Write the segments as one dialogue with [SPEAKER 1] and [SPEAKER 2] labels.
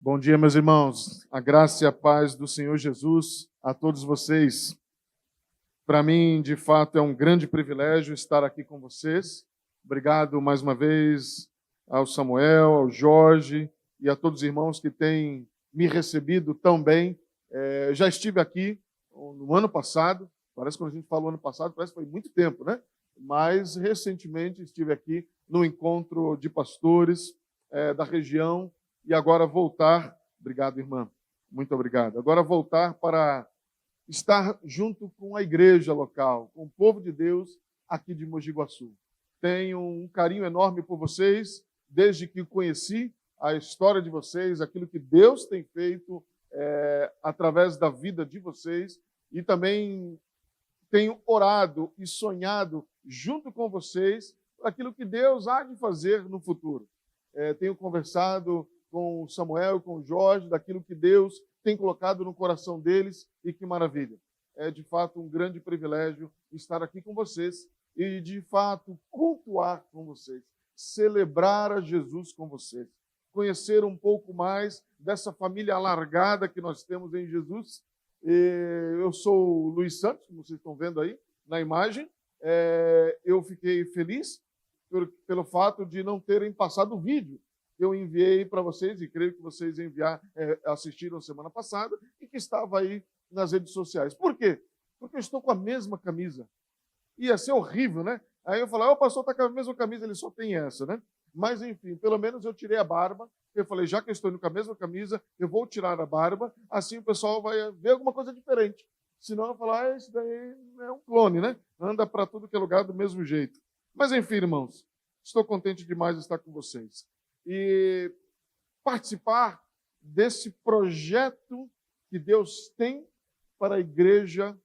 [SPEAKER 1] Bom dia, meus irmãos. A graça e a paz do Senhor Jesus a todos vocês. Para mim, de fato, é um grande privilégio estar aqui com vocês. Obrigado mais uma vez ao Samuel, ao Jorge e a todos os irmãos que têm me recebido tão bem. Já estive aqui no ano passado, parece que quando a gente falou ano passado, parece que foi muito tempo, né? Mas recentemente estive aqui no encontro de pastores da região. E agora voltar, obrigado, irmã, muito obrigado. Agora voltar para estar junto com a igreja local, com o povo de Deus aqui de Mogi Guaçu. Tenho um carinho enorme por vocês, desde que conheci a história de vocês, aquilo que Deus tem feito através da vida de vocês, e também tenho orado e sonhado junto com vocês aquilo que Deus há de fazer no futuro. Tenho conversado com o Samuel, com o Jorge, daquilo que Deus tem colocado no coração deles, e que maravilha. É, de fato, um grande privilégio estar aqui com vocês e, de fato, cultuar com vocês, celebrar a Jesus com vocês, conhecer um pouco mais dessa família alargada que nós temos em Jesus. Eu sou o Luiz Santos, como vocês estão vendo aí na imagem. Eu fiquei feliz pelo fato de não terem passado o vídeo eu enviei para vocês, e creio que vocês assistiram semana passada, e que estava aí nas redes sociais. Por quê? Porque eu estou com a mesma camisa. Ia ser horrível, né? Aí eu falei, o pastor está com a mesma camisa, ele só tem essa, né? Mas, enfim, pelo menos eu tirei a barba. Eu falei, já que eu estou indo com a mesma camisa, eu vou tirar a barba, assim o pessoal vai ver alguma coisa diferente. Senão eu falar, esse daí é um clone, né? Anda para tudo que é lugar do mesmo jeito. Mas, enfim, irmãos, estou contente demais de estar com vocês e participar desse projeto que Deus tem para a igreja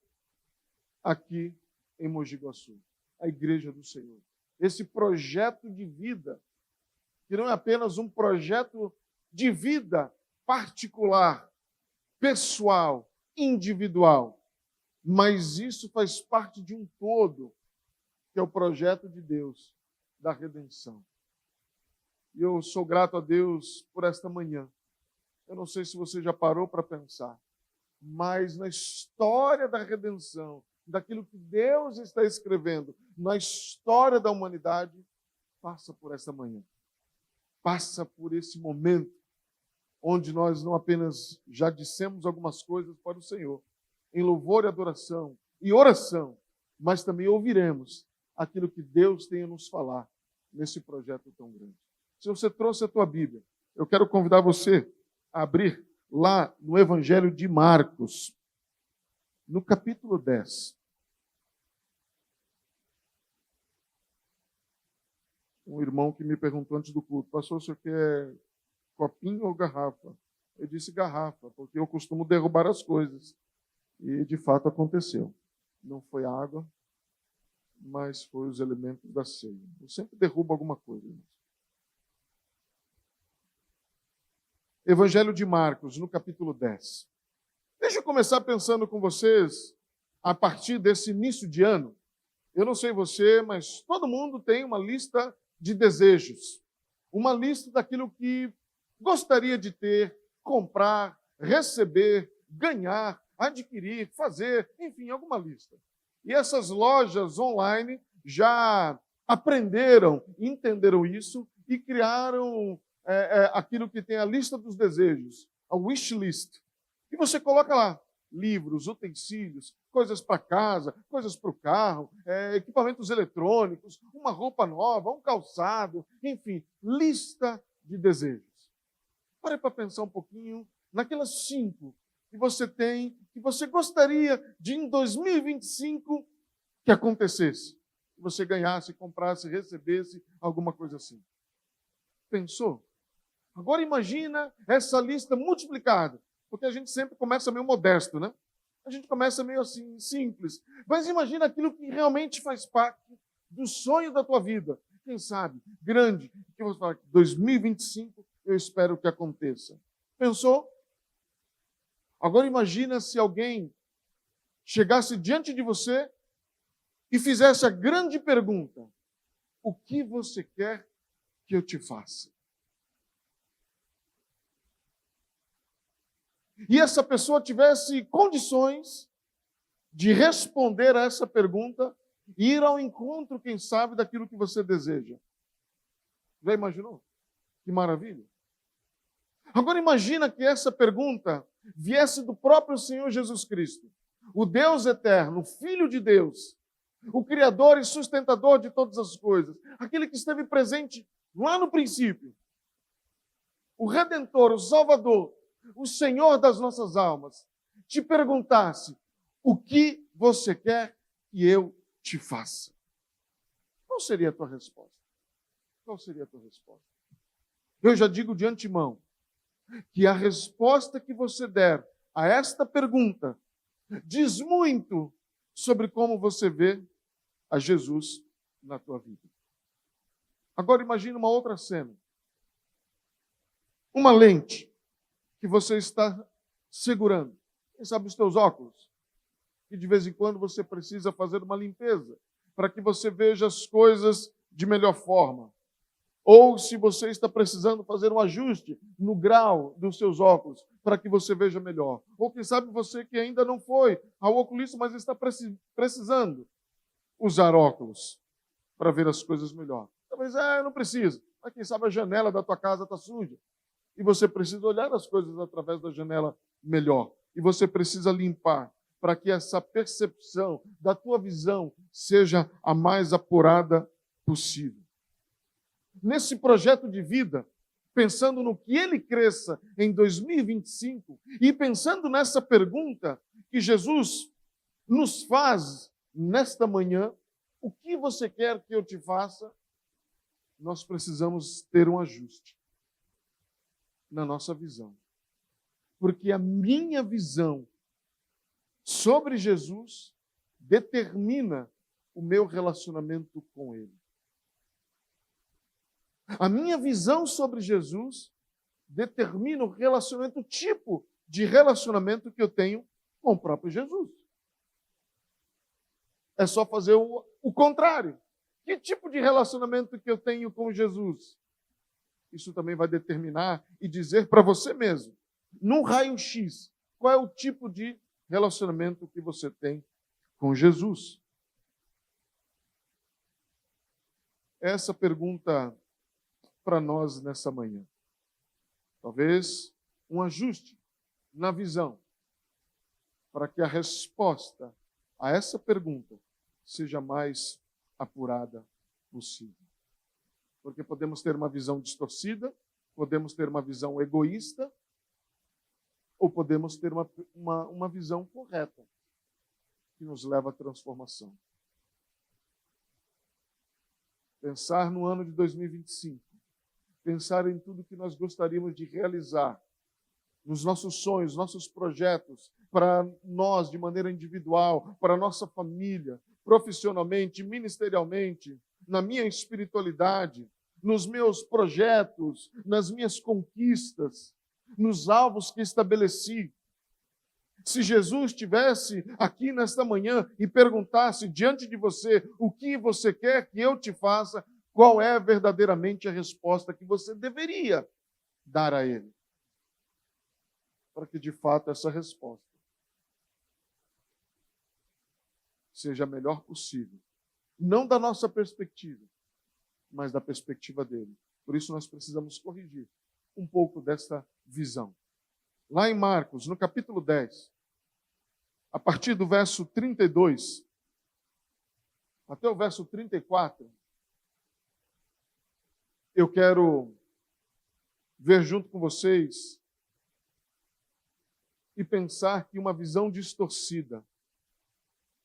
[SPEAKER 1] aqui em Mogi Guaçu, a igreja do Senhor. Esse projeto de vida, que não é apenas um projeto de vida particular, pessoal, individual, mas isso faz parte de um todo, que é o projeto de Deus da redenção. E eu sou grato a Deus por esta manhã. Eu não sei se você já parou para pensar, mas na história da redenção, daquilo que Deus está escrevendo, na história da humanidade, passa por esta manhã. Passa por esse momento onde nós não apenas já dissemos algumas coisas para o Senhor, em louvor e adoração e oração, mas também ouviremos aquilo que Deus tem a nos falar nesse projeto tão grande. Se você trouxe a tua Bíblia, eu quero convidar você a abrir lá no Evangelho de Marcos, no capítulo 10. Um irmão que me perguntou antes do culto, pastor, o senhor quer copinho ou garrafa? Eu disse garrafa, porque eu costumo derrubar as coisas. E de fato aconteceu. Não foi água, mas foi os elementos da ceia. Eu sempre derrubo alguma coisa. Evangelho de Marcos, no capítulo 10. Deixa eu começar pensando com vocês, a partir desse início de ano. Eu não sei você, mas todo mundo tem uma lista de desejos. Uma lista daquilo que gostaria de ter, comprar, receber, ganhar, adquirir, fazer, enfim, alguma lista. E essas lojas online já aprenderam, entenderam isso e criaram aquilo que tem a lista dos desejos, a wish list. E você coloca lá livros, utensílios, coisas para casa, coisas para o carro, equipamentos eletrônicos, uma roupa nova, um calçado, enfim, lista de desejos. Pare para pensar um pouquinho naquelas 5 que você tem, que você gostaria de em 2025 que acontecesse, que você ganhasse, comprasse, recebesse, alguma coisa assim. Pensou? Agora imagina essa lista multiplicada, porque a gente sempre começa meio modesto, né? A gente começa meio assim, simples. Mas imagina aquilo que realmente faz parte do sonho da tua vida. Quem sabe, grande, que você fala, 2025 eu espero que aconteça. Pensou? Agora imagina se alguém chegasse diante de você e fizesse a grande pergunta: o que você quer que eu te faça? e essa pessoa tivesse condições de responder a essa pergunta e ir ao encontro, quem sabe, daquilo que você deseja. Já imaginou? Que maravilha! Agora imagina que essa pergunta viesse do próprio Senhor Jesus Cristo, o Deus eterno, o Filho de Deus, o Criador e sustentador de todas as coisas, aquele que esteve presente lá no princípio, o Redentor, o Salvador, o Senhor das nossas almas, te perguntasse: o que você quer que eu te faça? Qual seria a tua resposta? Qual seria a tua resposta? Eu já digo de antemão que a resposta que você der a esta pergunta diz muito sobre como você vê a Jesus na tua vida. Agora imagine uma outra cena. Uma lente que você está segurando. Quem sabe os teus óculos? E de vez em quando você precisa fazer uma limpeza para que você veja as coisas de melhor forma. Ou se você está precisando fazer um ajuste no grau dos seus óculos para que você veja melhor. Ou quem sabe você que ainda não foi ao oculista, mas está precisando usar óculos para ver as coisas melhor. Talvez, não precisa. Mas quem sabe a janela da tua casa está suja. E você precisa olhar as coisas através da janela melhor. E você precisa limpar para que essa percepção da tua visão seja a mais apurada possível. Nesse projeto de vida, pensando no que ele cresça em 2025 e pensando nessa pergunta que Jesus nos faz nesta manhã, o que você quer que eu te faça? Nós precisamos ter um ajuste na nossa visão. Porque a minha visão sobre Jesus determina o meu relacionamento com Ele. A minha visão sobre Jesus determina o relacionamento, o tipo de relacionamento que eu tenho com o próprio Jesus. É só fazer o contrário. Que tipo de relacionamento que eu tenho com Jesus? Isso também vai determinar e dizer para você mesmo, num raio-x, qual é o tipo de relacionamento que você tem com Jesus. Essa pergunta para nós nessa manhã. Talvez um ajuste na visão para que a resposta a essa pergunta seja mais apurada possível. Porque podemos ter uma visão distorcida, podemos ter uma visão egoísta, ou podemos ter uma visão correta, que nos leva à transformação. Pensar no ano de 2025, pensar em tudo que nós gostaríamos de realizar, nos nossos sonhos, nossos projetos, para nós de maneira individual, para a nossa família, profissionalmente, ministerialmente, na minha espiritualidade, nos meus projetos, nas minhas conquistas, nos alvos que estabeleci. Se Jesus estivesse aqui nesta manhã e perguntasse diante de você o que você quer que eu te faça, qual é verdadeiramente a resposta que você deveria dar a Ele? Para que, de fato, essa resposta seja a melhor possível. Não da nossa perspectiva, mas da perspectiva dele. Por isso, nós precisamos corrigir um pouco dessa visão. Lá em Marcos, no capítulo 10, a partir do verso 32 até o verso 34, eu quero ver junto com vocês e pensar que uma visão distorcida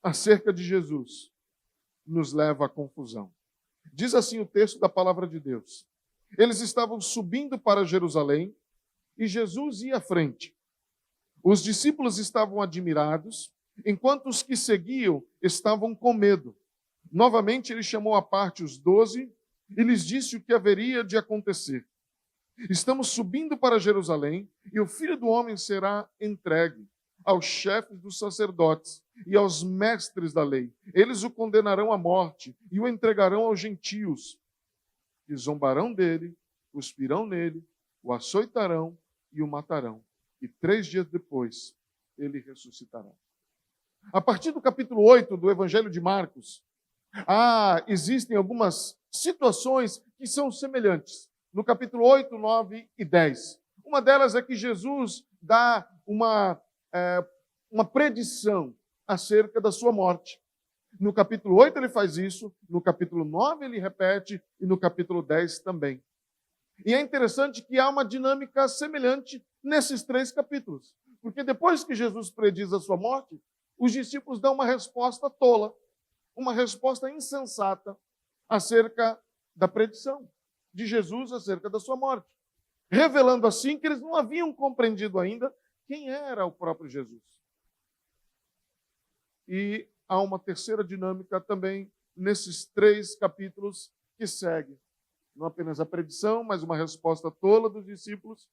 [SPEAKER 1] acerca de Jesus nos leva à confusão. Diz assim o texto da palavra de Deus. Eles estavam subindo para Jerusalém e Jesus ia à frente. Os discípulos estavam admirados, enquanto os que seguiam estavam com medo. Novamente ele chamou à parte os 12 e lhes disse o que haveria de acontecer. Estamos subindo para Jerusalém e o Filho do Homem será entregue aos chefes dos sacerdotes e aos mestres da lei. Eles o condenarão à morte e o entregarão aos gentios, que zombarão dele, cuspirão nele, o açoitarão e o matarão. e 3 dias depois ele ressuscitará. A partir do capítulo 8 do Evangelho de Marcos, existem algumas situações que são semelhantes. No capítulo 8, 9 e 10. Uma delas é que Jesus dá uma predição acerca da sua morte. No capítulo 8 ele faz isso, no capítulo 9 ele repete e no capítulo 10 também. E é interessante que há uma dinâmica semelhante nesses 3 capítulos. Porque depois que Jesus prediz a sua morte, os discípulos dão uma resposta tola, uma resposta insensata acerca da predição de Jesus acerca da sua morte. Revelando assim que eles não haviam compreendido ainda quem era o próprio Jesus. E há uma terceira dinâmica também nesses 3 capítulos que segue. Não apenas a predição, mas uma resposta tola dos discípulos,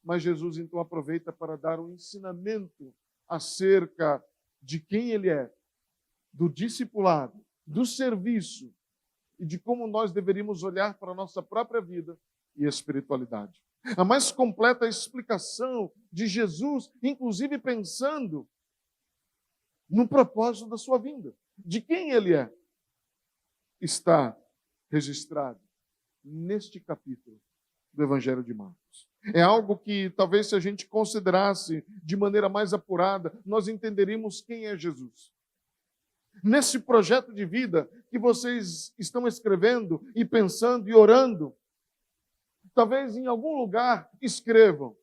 [SPEAKER 1] mas Jesus então aproveita para dar um ensinamento acerca de quem ele é, do discipulado, do serviço e de como nós deveríamos olhar para a nossa própria vida e espiritualidade. A mais completa explicação de Jesus, inclusive pensando no propósito da sua vinda, de quem ele é, está registrado neste capítulo do Evangelho de Marcos. É algo que talvez se a gente considerasse de maneira mais apurada, nós entenderíamos quem é Jesus. Nesse projeto de vida que vocês estão escrevendo e pensando e orando, talvez em algum lugar escrevam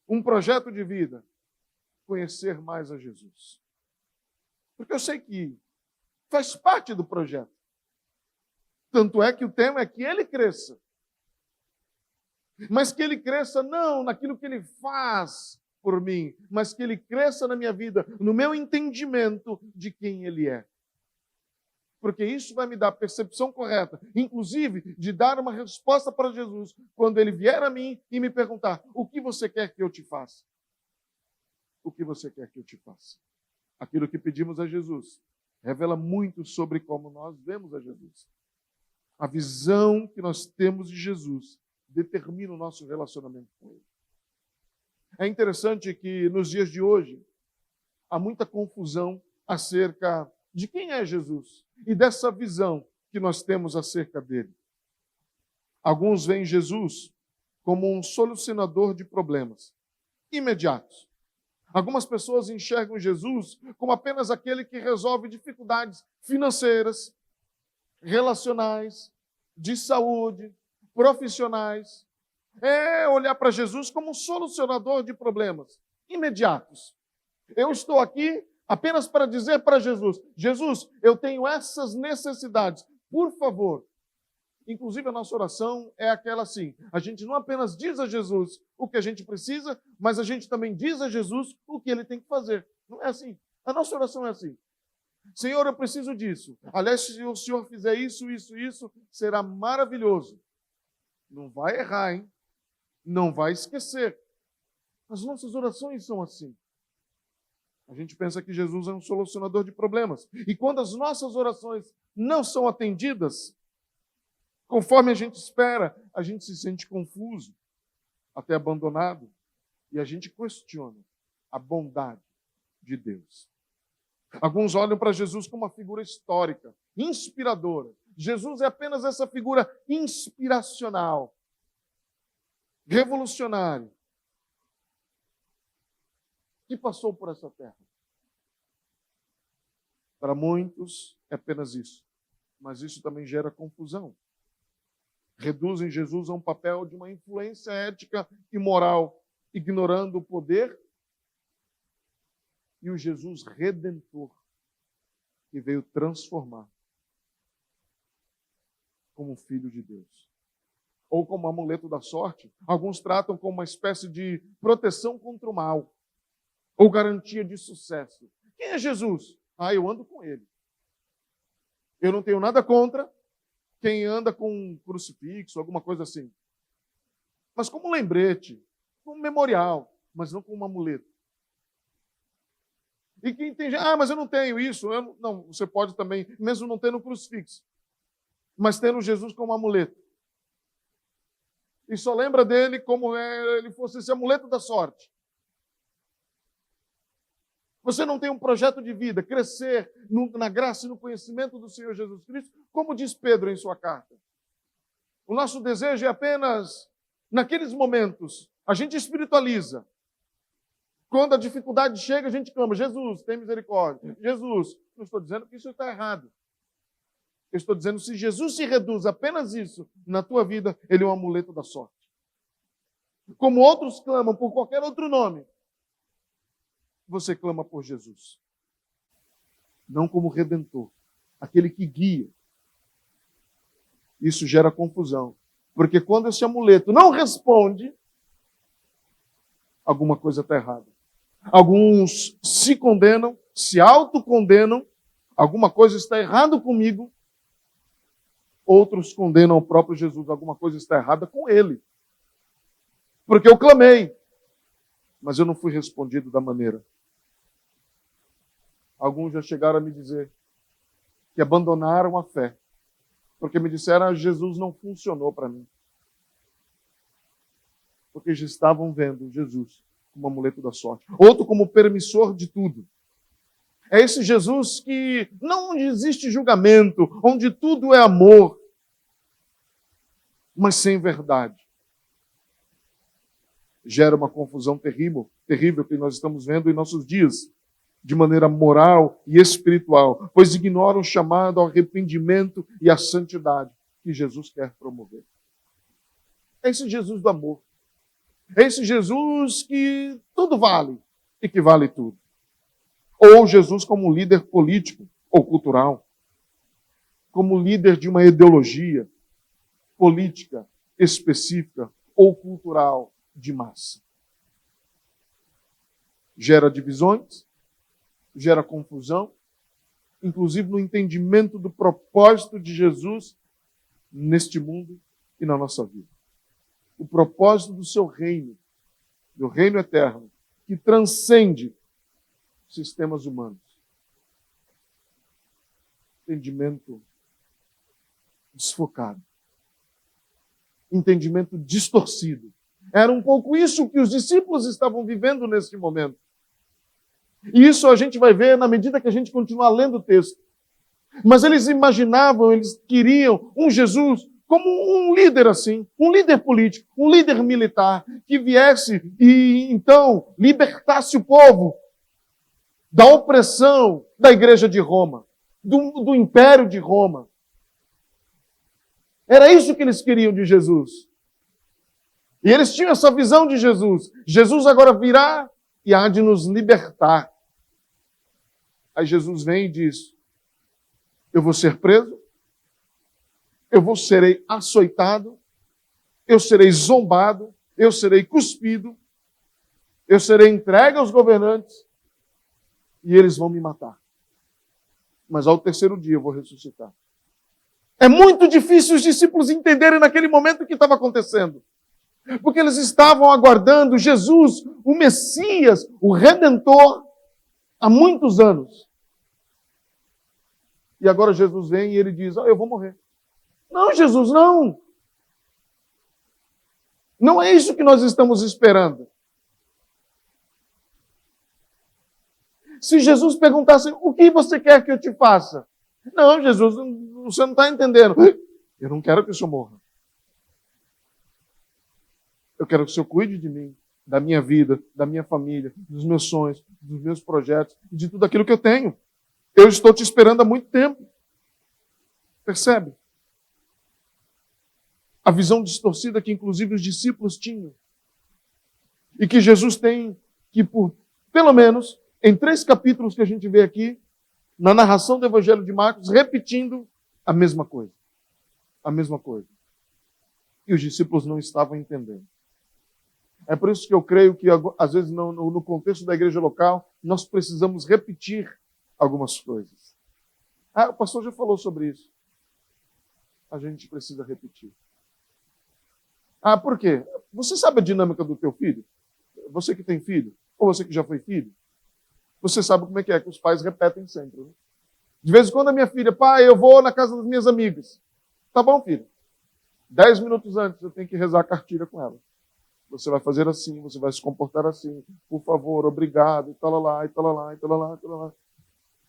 [SPEAKER 1] um projeto de vida, conhecer mais a Jesus. Porque eu sei que faz parte do projeto. Tanto é que o tema é que ele cresça. Mas que ele cresça não naquilo que ele faz por mim, mas que ele cresça na minha vida, no meu entendimento de quem ele é. Porque isso vai me dar a percepção correta, inclusive de dar uma resposta para Jesus, quando ele vier a mim e me perguntar: o que você quer que eu te faça? O que você quer que eu te faça? Aquilo que pedimos a Jesus revela muito sobre como nós vemos a Jesus. A visão que nós temos de Jesus determina o nosso relacionamento com ele. É interessante que nos dias de hoje há muita confusão acerca de quem é Jesus e dessa visão que nós temos acerca dele. Alguns veem Jesus como um solucionador de problemas imediatos. Algumas pessoas enxergam Jesus como apenas aquele que resolve dificuldades financeiras, relacionais, de saúde, profissionais. É olhar para Jesus como um solucionador de problemas imediatos. Eu estou aqui apenas para dizer para Jesus: Jesus, eu tenho essas necessidades, por favor. Inclusive a nossa oração é aquela assim: a gente não apenas diz a Jesus o que a gente precisa, mas a gente também diz a Jesus o que ele tem que fazer. Não é assim? A nossa oração é assim: Senhor, eu preciso disso. Aliás, se o Senhor fizer isso, isso, será maravilhoso. Não vai errar, hein? Não vai esquecer. As nossas orações são assim. A gente pensa que Jesus é um solucionador de problemas. E quando as nossas orações não são atendidas, conforme a gente espera, a gente se sente confuso, até abandonado, e a gente questiona a bondade de Deus. Alguns olham para Jesus como uma figura histórica, inspiradora. Jesus é apenas essa figura inspiracional, revolucionária, que passou por essa terra. Para muitos é apenas isso, mas isso também gera confusão. Reduzem Jesus a um papel de uma influência ética e moral, ignorando o poder e o Jesus redentor que veio transformar como filho de Deus. Ou como amuleto da sorte, alguns tratam como uma espécie de proteção contra o mal, ou garantia de sucesso. Quem é Jesus? Eu ando com ele. Eu não tenho nada contra quem anda com um crucifixo, alguma coisa assim. Mas como um lembrete, como um memorial, mas não como um amuleto. E quem tem, mas eu não tenho isso. Não, você pode também, mesmo não tendo um crucifixo, mas tendo Jesus como um amuleto. E só lembra dele como ele fosse esse amuleto da sorte. Você não tem um projeto de vida, crescer na graça e no conhecimento do Senhor Jesus Cristo, como diz Pedro em sua carta. O nosso desejo é apenas, naqueles momentos, a gente espiritualiza. Quando a dificuldade chega, a gente clama, Jesus, tem misericórdia. Jesus, não estou dizendo que isso está errado. Eu estou dizendo, se Jesus se reduz a apenas isso na tua vida, ele é um amuleto da sorte. Como outros clamam por qualquer outro nome, você clama por Jesus. Não como Redentor, aquele que guia. Isso gera confusão. Porque quando esse amuleto não responde, alguma coisa está errada. Alguns se condenam, se autocondenam, alguma coisa está errada comigo. Outros condenam o próprio Jesus, alguma coisa está errada com ele. Porque eu clamei, mas eu não fui respondido da maneira. Alguns já chegaram a me dizer que abandonaram a fé, porque me disseram que Jesus não funcionou para mim. Porque já estavam vendo Jesus como amuleto da sorte. Outro como permissor de tudo. É esse Jesus que não existe julgamento, onde tudo é amor, mas sem verdade. Gera uma confusão terrível que nós estamos vendo em nossos dias, de maneira moral e espiritual, pois ignoram o chamado ao arrependimento e à santidade que Jesus quer promover. É esse Jesus do amor. É esse Jesus que tudo vale e que vale tudo. Ou Jesus como líder político ou cultural, como líder de uma ideologia política específica ou cultural de massa. Gera divisões, gera confusão, inclusive no entendimento do propósito de Jesus neste mundo e na nossa vida. O propósito do seu reino, do reino eterno, que transcende sistemas humanos. Entendimento desfocado. Entendimento distorcido. Era um pouco isso que os discípulos estavam vivendo nesse momento. E isso a gente vai ver na medida que a gente continuar lendo o texto. Mas eles imaginavam, eles queriam um Jesus como um líder assim, um líder político, um líder militar, que viesse e então libertasse o povo da opressão da igreja de Roma, do império de Roma. Era isso que eles queriam de Jesus. E eles tinham essa visão de Jesus. Jesus agora virá e há de nos libertar. Aí Jesus vem e diz, eu vou ser preso, eu serei açoitado, eu serei zombado, eu serei cuspido, eu serei entregue aos governantes e eles vão me matar. Mas ao terceiro dia eu vou ressuscitar. É muito difícil os discípulos entenderem naquele momento o que estava acontecendo. Porque eles estavam aguardando Jesus, o Messias, o Redentor, há muitos anos. E agora Jesus vem e ele diz, eu vou morrer. Não, Jesus, não. Não é isso que nós estamos esperando. Se Jesus perguntasse, o que você quer que eu te faça? Não, Jesus, você não está entendendo. Eu não quero que o Senhor morra. Eu quero que o Senhor cuide de mim, da minha vida, da minha família, dos meus sonhos, dos meus projetos, de tudo aquilo que eu tenho. Eu estou te esperando há muito tempo. Percebe? A visão distorcida que inclusive os discípulos tinham. E que Jesus tem que, por pelo menos, em 3 capítulos que a gente vê aqui, na narração do Evangelho de Marcos, repetindo a mesma coisa. A mesma coisa. E os discípulos não estavam entendendo. É por isso que eu creio que, às vezes, no contexto da igreja local, nós precisamos repetir algumas coisas. O pastor já falou sobre isso. A gente precisa repetir. Por quê? Você sabe a dinâmica do teu filho? Você que tem filho? Ou você que já foi filho? Você sabe como é que os pais repetem sempre. Né? De vez em quando a minha filha, pai, eu vou na casa das minhas amigas. Tá bom, filho. 10 minutos antes eu tenho que rezar a cartilha com ela. Você vai fazer assim, você vai se comportar assim. Por favor, obrigado, e talalá, e talalá, e talalá, e talalá.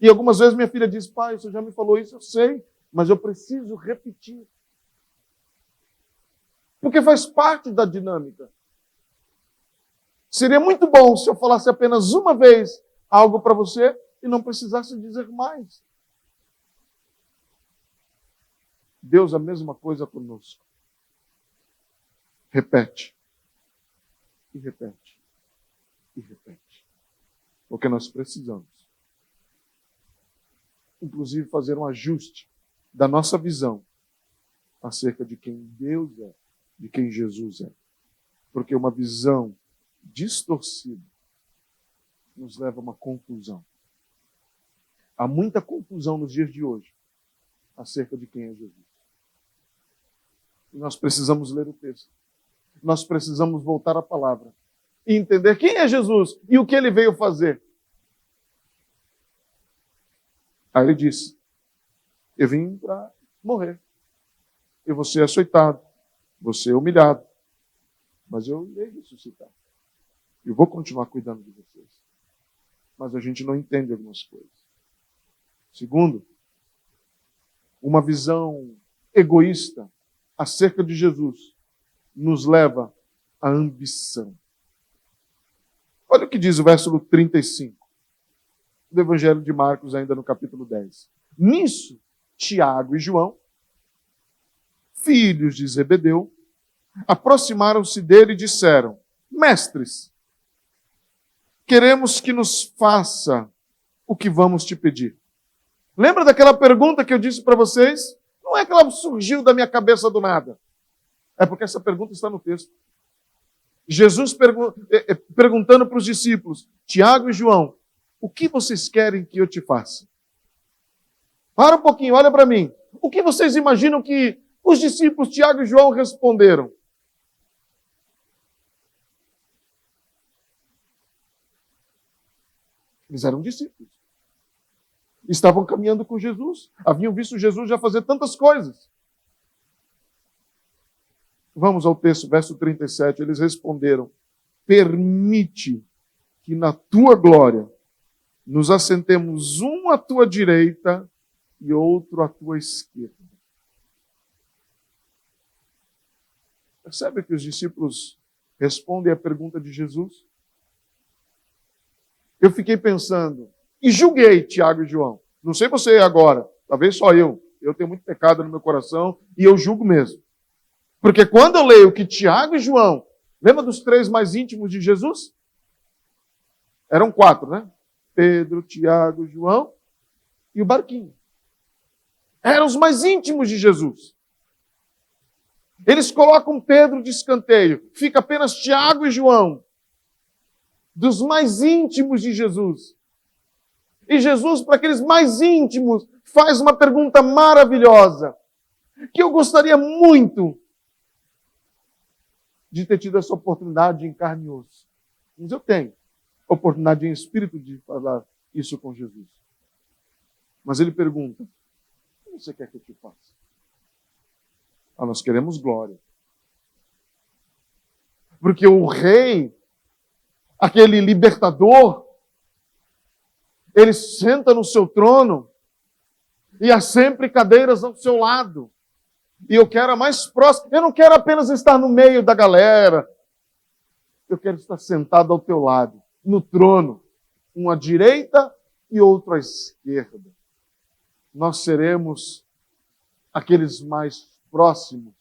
[SPEAKER 1] E algumas vezes minha filha diz, pai, você já me falou isso, eu sei, mas eu preciso repetir. Porque faz parte da dinâmica. Seria muito bom se eu falasse apenas uma vez algo para você e não precisasse dizer mais. Deus, a mesma coisa conosco. Repete. E repete. E repete. Porque nós precisamos, inclusive, fazer um ajuste da nossa visão acerca de quem Deus é, de quem Jesus é. Porque uma visão distorcida nos leva a uma confusão. Há muita confusão nos dias de hoje acerca de quem é Jesus. E nós precisamos ler o texto. Nós precisamos voltar à palavra e entender quem é Jesus e o que ele veio fazer. Aí ele disse, eu vim para morrer. Eu vou ser açoitado, vou ser humilhado, mas eu irei ressuscitar. Eu vou continuar cuidando de vocês. Mas a gente não entende algumas coisas. Segundo, uma visão egoísta acerca de Jesus nos leva à ambição. Olha o que diz o verso 35 do Evangelho de Marcos, ainda no capítulo 10. Nisso, Tiago e João, filhos de Zebedeu, aproximaram-se dele e disseram, mestres, queremos que nos faça o que vamos te pedir. Lembra daquela pergunta que eu disse para vocês? Não é que ela surgiu da minha cabeça do nada. É porque essa pergunta está no texto. Jesus perguntando para os discípulos, Tiago e João, o que vocês querem que eu te faça? Para um pouquinho, olha para mim. O que vocês imaginam que os discípulos Tiago e João responderam? Eles eram discípulos. Estavam caminhando com Jesus. Haviam visto Jesus já fazer tantas coisas. Vamos ao texto, verso 37. Eles responderam, permite que na tua glória nos assentemos um à tua direita e outro à tua esquerda. Percebe que os discípulos respondem à pergunta de Jesus? Eu fiquei pensando, e julguei Tiago e João. Não sei você agora, talvez só eu. Eu tenho muito pecado no meu coração e eu julgo mesmo. Porque quando eu leio que Tiago e João, lembra dos 3 mais íntimos de Jesus? Eram 4, né? Pedro, Tiago, João e o barquinho. Eram os mais íntimos de Jesus. Eles colocam Pedro de escanteio. Fica apenas Tiago e João, dos mais íntimos de Jesus. E Jesus, para aqueles mais íntimos, faz uma pergunta maravilhosa, que eu gostaria muito de ter tido essa oportunidade em carne e osso. Mas eu tenho oportunidade em espírito de falar isso com Jesus. Mas ele pergunta, o que você quer que eu te faça? Ah, nós queremos glória. Porque o rei, aquele libertador, ele senta no seu trono e há sempre cadeiras ao seu lado. E eu quero a mais próxima. Eu não quero apenas estar no meio da galera. Eu quero estar sentado ao teu lado, no trono, um à direita e outro à esquerda. Nós seremos aqueles mais próximos,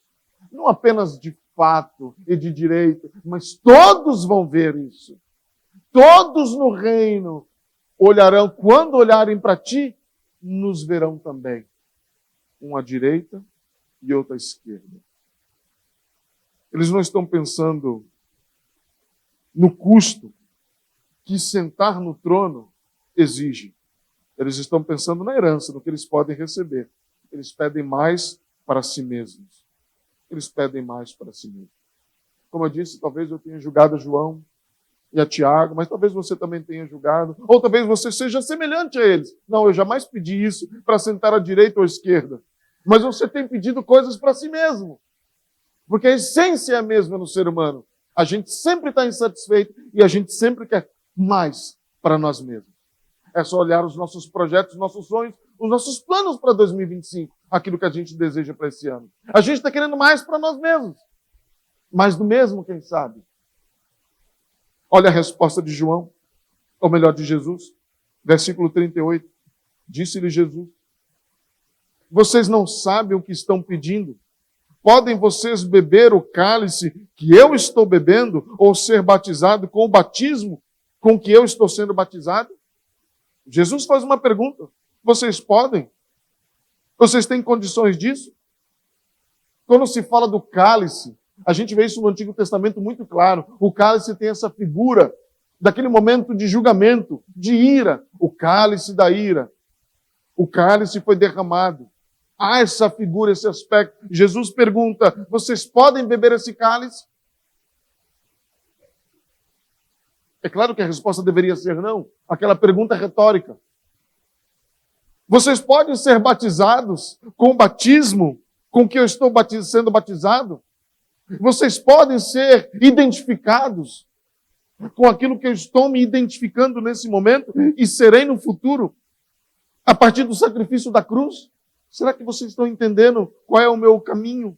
[SPEAKER 1] não apenas de fato e de direito, mas todos vão ver isso. Todos no reino olharão, quando olharem para ti, nos verão também. Um à direita e outro à esquerda. Eles não estão pensando no custo que sentar no trono exige. Eles estão pensando na herança, no que eles podem receber. Eles pedem mais para si mesmos. Eles pedem mais para si mesmos. Como eu disse, talvez eu tenha julgado a João e a Tiago, mas talvez você também tenha julgado, ou talvez você seja semelhante a eles. Não, eu jamais pedi isso para sentar à direita ou à esquerda. Mas você tem pedido coisas para si mesmo. Porque a essência é a mesma no ser humano. A gente sempre está insatisfeito e a gente sempre quer mais para nós mesmos. É só olhar os nossos projetos, os nossos sonhos, os nossos planos para 2025, aquilo que a gente deseja para esse ano. A gente está querendo mais para nós mesmos. Mais do mesmo, quem sabe? Olha a resposta de João, ou melhor, de Jesus. Versículo 38. Disse-lhe Jesus: vocês não sabem o que estão pedindo? Podem vocês beber o cálice que eu estou bebendo, ou ser batizado com o batismo com que eu estou sendo batizado? Jesus faz uma pergunta. Vocês podem? Vocês têm condições disso? Quando se fala do cálice, a gente vê isso no Antigo Testamento muito claro. O cálice tem essa figura daquele momento de julgamento, de ira. O cálice da ira. O cálice foi derramado. Há essa figura, esse aspecto. Jesus pergunta: vocês podem beber esse cálice? É claro que a resposta deveria ser não. Aquela pergunta retórica. Vocês podem ser batizados com o batismo com que eu estou sendo batizado? Vocês podem ser identificados com aquilo que eu estou me identificando nesse momento e serei no futuro, a partir do sacrifício da cruz? Será que vocês estão entendendo qual é o meu caminho?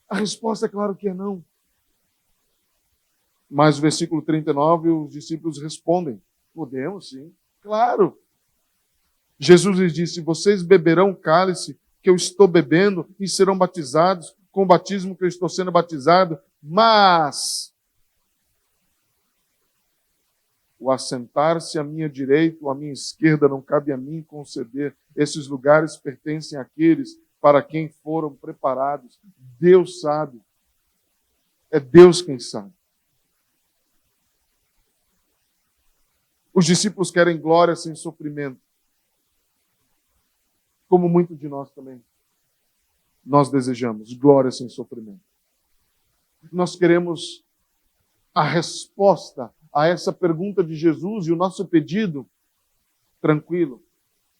[SPEAKER 1] A resposta é claro que é não. Mas o versículo 39, os discípulos respondem: podemos sim, claro. Jesus lhes disse: vocês beberão o cálice que eu estou bebendo e serão batizados com o batismo que eu estou sendo batizado, mas o assentar-se à minha direita ou à minha esquerda não cabe a mim conceder. Esses lugares pertencem àqueles para quem foram preparados. Deus sabe. É Deus quem sabe. Os discípulos querem glória sem sofrimento. Como muitos de nós também. Nós desejamos glória sem sofrimento. Nós queremos a resposta a essa pergunta de Jesus e o nosso pedido tranquilo,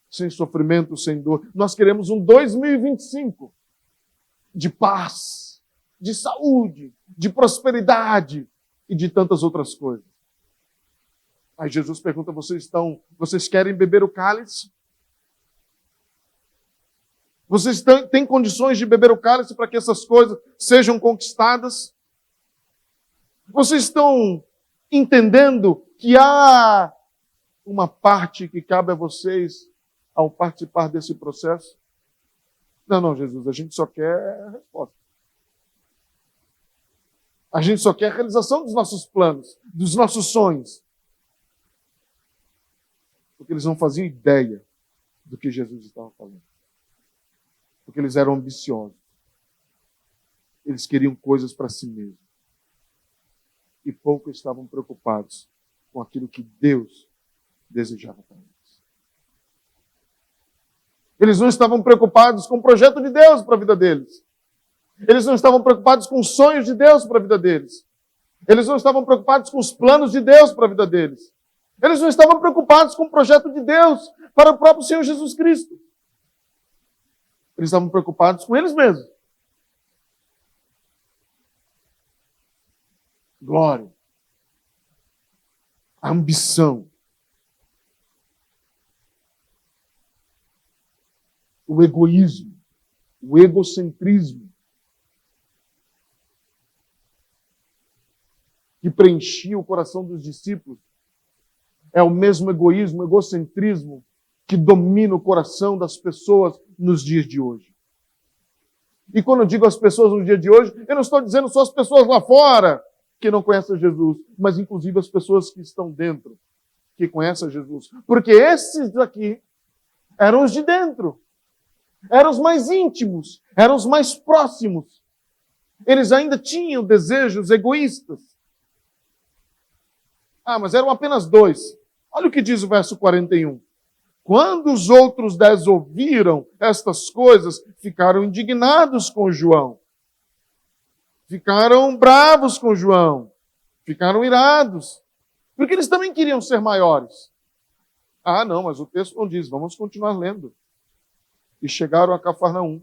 [SPEAKER 1] sem sofrimento, sem dor. Nós queremos um 2025 de paz, de saúde, de prosperidade e de tantas outras coisas. Aí Jesus pergunta: vocês querem beber o cálice? Vocês têm condições de beber o cálice para que essas coisas sejam conquistadas? Vocês estão entendendo que há uma parte que cabe a vocês ao participar desse processo? Não, Jesus, a gente só quer a resposta. A gente só quer a realização dos nossos planos, dos nossos sonhos. Porque eles não faziam ideia do que Jesus estava falando. Porque eles eram ambiciosos. Eles queriam coisas para si mesmos. E pouco estavam preocupados com aquilo que Deus desejava para eles. Eles não estavam preocupados com o projeto de Deus para a vida deles. Eles não estavam preocupados com os sonhos de Deus para a vida deles. Eles não estavam preocupados com os planos de Deus para a vida deles. Eles não estavam preocupados com o projeto de Deus para o próprio Senhor Jesus Cristo. Eles estavam preocupados com eles mesmos. Glória. A ambição. O egoísmo. O egocentrismo. Que preenchia o coração dos discípulos. É o mesmo egoísmo, egocentrismo que domina o coração das pessoas nos dias de hoje. E quando eu digo as pessoas nos dias de hoje, eu não estou dizendo só as pessoas lá fora que não conhecem Jesus, mas inclusive as pessoas que estão dentro, que conhecem Jesus. Porque esses daqui eram os de dentro. Eram os mais íntimos, eram os mais próximos. Eles ainda tinham desejos egoístas. Mas eram apenas 2. Olha o que diz o verso 41. Quando os outros 10 ouviram estas coisas, ficaram indignados com João. Ficaram bravos com João. Ficaram irados. Porque eles também queriam ser maiores. Não, mas o texto não diz. Vamos continuar lendo. E chegaram a Cafarnaum.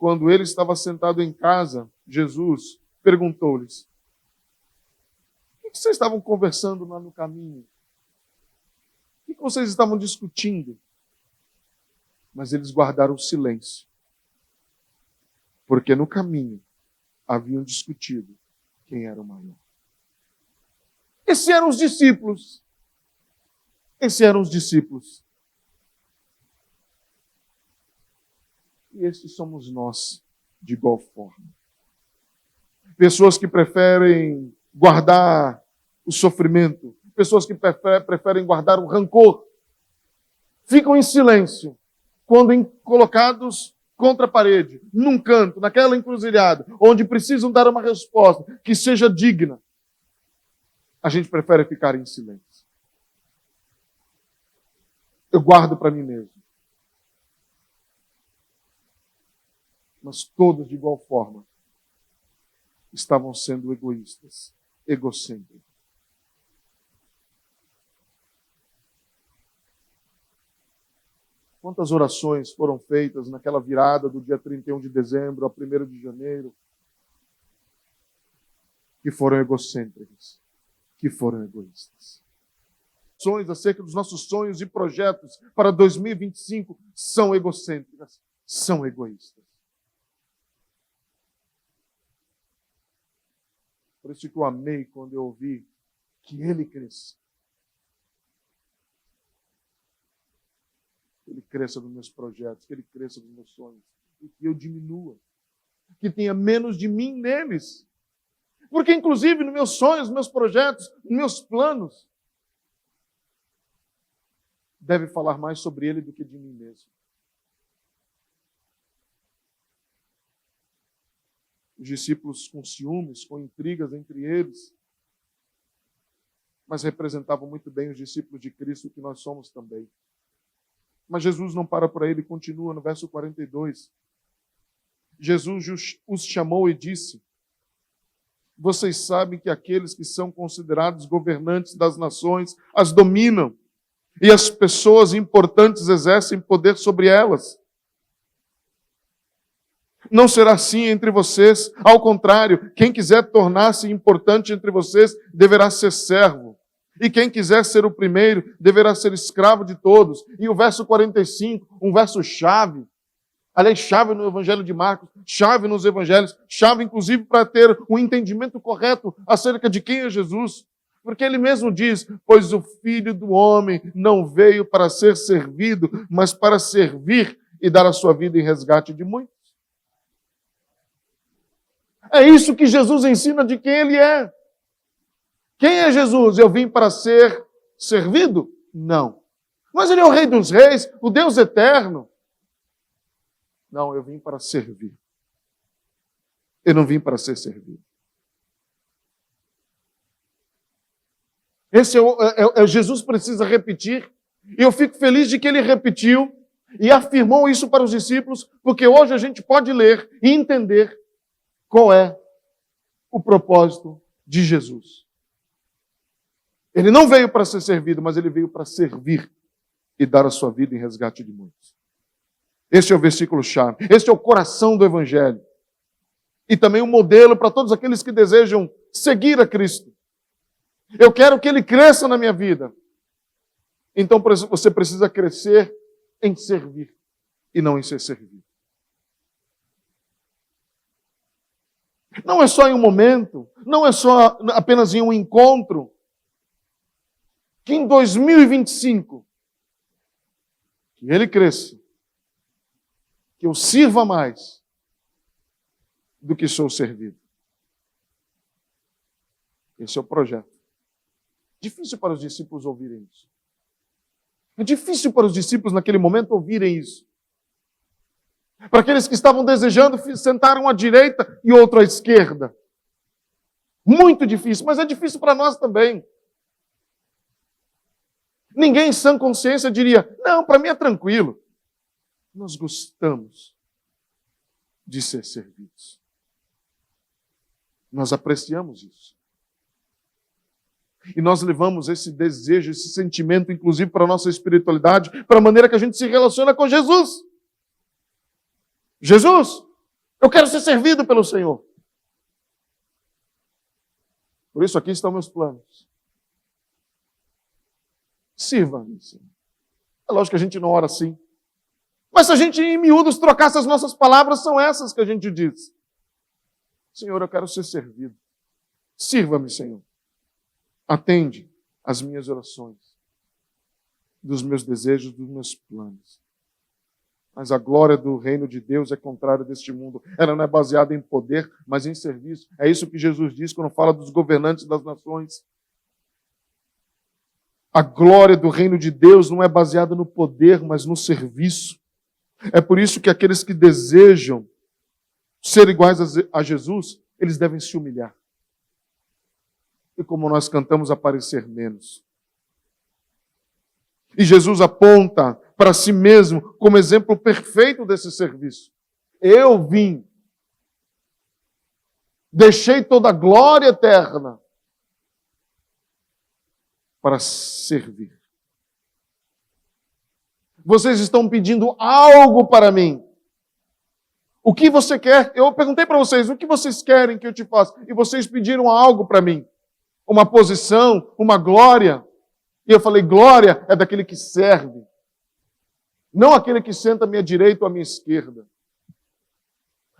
[SPEAKER 1] quando ele estava sentado em casa, Jesus perguntou-lhes: o que vocês estavam conversando lá no caminho? O que vocês estavam discutindo? Mas eles guardaram silêncio, porque no caminho haviam discutido quem era o maior. Esses eram os discípulos. Esses eram os discípulos. E esses somos nós, de igual forma. Pessoas que preferem guardar o sofrimento, pessoas que preferem guardar o rancor, ficam em silêncio quando colocados contra a parede, num canto, naquela encruzilhada, onde precisam dar uma resposta que seja digna. A gente prefere ficar em silêncio. Eu guardo para mim mesmo. Mas todos, de igual forma, estavam sendo egoístas, egocêntricos. Quantas orações foram feitas naquela virada do dia 31 de dezembro a 1º de janeiro que foram egocêntricas, que foram egoístas. Sonhos acerca dos nossos sonhos e projetos para 2025 são egocêntricas, são egoístas. Por isso que eu amei quando eu ouvi que ele cresça. Que ele cresça nos meus projetos, que ele cresça nos meus sonhos, e que eu diminua, que tenha menos de mim neles. Porque, inclusive, nos meus sonhos, nos meus projetos, nos meus planos, deve falar mais sobre ele do que de mim mesmo. Os discípulos com ciúmes, com intrigas entre eles, mas representavam muito bem os discípulos de Cristo que nós somos também. Mas Jesus não para por aí, ele continua no verso 42. Jesus os chamou e disse: vocês sabem que aqueles que são considerados governantes das nações as dominam, e as pessoas importantes exercem poder sobre elas. Não será assim entre vocês. Ao contrário, quem quiser tornar-se importante entre vocês deverá ser servo. E quem quiser ser o primeiro deverá ser escravo de todos. E o verso 45, um verso chave. Aliás, chave no Evangelho de Marcos, chave nos Evangelhos, chave inclusive para ter um entendimento correto acerca de quem é Jesus. Porque ele mesmo diz: pois o Filho do Homem não veio para ser servido, mas para servir e dar a sua vida em resgate de muitos. É isso que Jesus ensina de quem ele é. Quem é Jesus? Eu vim para ser servido? Não. Mas ele é o Rei dos Reis, o Deus eterno. Não, eu vim para servir. Eu não vim para ser servido. Esse Jesus precisa repetir. E eu fico feliz de que ele repetiu e afirmou isso para os discípulos, porque hoje a gente pode ler e entender qual é o propósito de Jesus. Ele não veio para ser servido, mas ele veio para servir e dar a sua vida em resgate de muitos. Este é o versículo-chave. Este é o coração do Evangelho. E também um modelo para todos aqueles que desejam seguir a Cristo. Eu quero que ele cresça na minha vida. Então você precisa crescer em servir e não em ser servido. Não é só em um momento, não é só apenas em um encontro, que em 2025, que ele cresça, que eu sirva mais do que sou servido. Esse é o projeto. Difícil para os discípulos ouvirem isso. É difícil para os discípulos naquele momento ouvirem isso. Para aqueles que estavam desejando, sentaram à direita e outro à esquerda. Muito difícil, mas é difícil para nós também. Ninguém em sã consciência diria: não, para mim é tranquilo. Nós gostamos de ser servidos. Nós apreciamos isso. E nós levamos esse desejo, esse sentimento, inclusive para a nossa espiritualidade, para a maneira que a gente se relaciona com Jesus. Jesus, Eu quero ser servido pelo Senhor. Por isso aqui estão meus planos. Sirva-me, Senhor. É lógico que a gente não ora assim. Mas se a gente em miúdos trocasse as nossas palavras, são essas que a gente diz. Senhor, eu quero ser servido. Sirva-me, Senhor. Atende as minhas orações, dos meus desejos, dos meus planos. Mas a glória do reino de Deus é contrária deste mundo. Ela não é baseada em poder, mas em serviço. É isso que Jesus diz quando fala dos governantes das nações. A glória do reino de Deus não é baseada no poder, mas no serviço. É por isso que aqueles que desejam ser iguais a Jesus, eles devem se humilhar. E como nós cantamos, aparecer menos. E Jesus aponta para si mesmo como exemplo perfeito desse serviço. Eu vim, deixei toda a glória eterna para servir. Vocês estão pedindo algo para mim. O que você quer? Eu perguntei para vocês, o que vocês querem que eu te faça? E vocês pediram algo para mim. Uma posição, uma glória. E eu falei, glória é daquele que serve. Não aquele que senta à minha direita ou à minha esquerda.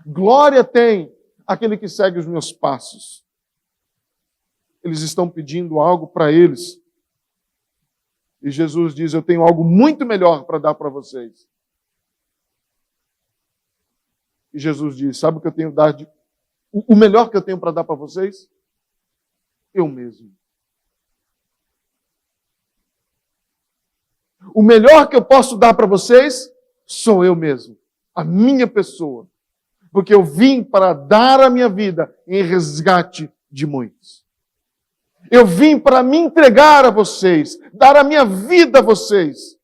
[SPEAKER 1] Glória tem aquele que segue os meus passos. Eles estão pedindo algo para eles. E Jesus diz, eu tenho algo muito melhor para dar para vocês. E Jesus diz, sabe o que eu tenho dar de... O melhor que eu tenho para dar para vocês? Eu mesmo. O melhor que eu posso dar para vocês sou eu mesmo, a minha pessoa. Porque eu vim para dar a minha vida em resgate de muitos. Eu vim para me entregar a vocês, dar a minha vida a vocês.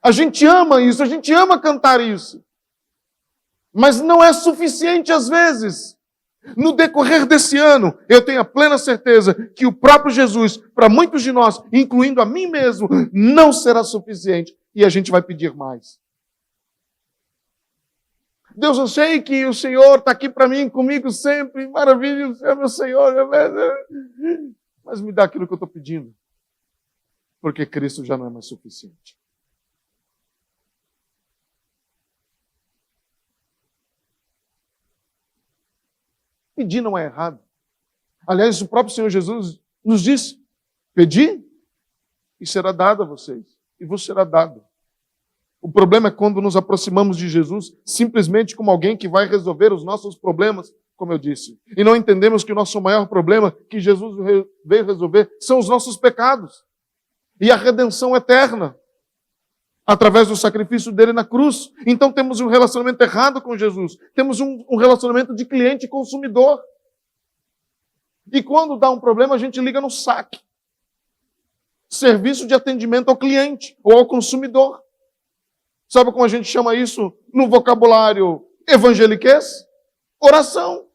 [SPEAKER 1] A gente ama isso, a gente ama cantar isso. Mas não é suficiente às vezes. No decorrer desse ano, eu tenho a plena certeza que o próprio Jesus, para muitos de nós, incluindo a mim mesmo, não será suficiente. E a gente vai pedir mais. Deus, eu sei que o Senhor está aqui para mim, comigo sempre. Maravilha, o Senhor é meu Senhor. Mas me dá aquilo que eu estou pedindo. Porque Cristo já não é mais suficiente. Pedir não é errado. Aliás, o próprio Senhor Jesus nos disse, pedi e será dado a vocês. E vos será dado. O problema é quando nos aproximamos de Jesus simplesmente como alguém que vai resolver os nossos problemas, como eu disse. E não entendemos que o nosso maior problema que Jesus veio resolver são os nossos pecados. E a redenção eterna. Através do sacrifício dele na cruz. Então temos um relacionamento errado com Jesus. Temos um relacionamento de cliente e consumidor. E quando dá um problema, a gente liga no SAC. Serviço de atendimento ao cliente ou ao consumidor. Sabe como a gente chama isso no vocabulário evangeliquez? Oração.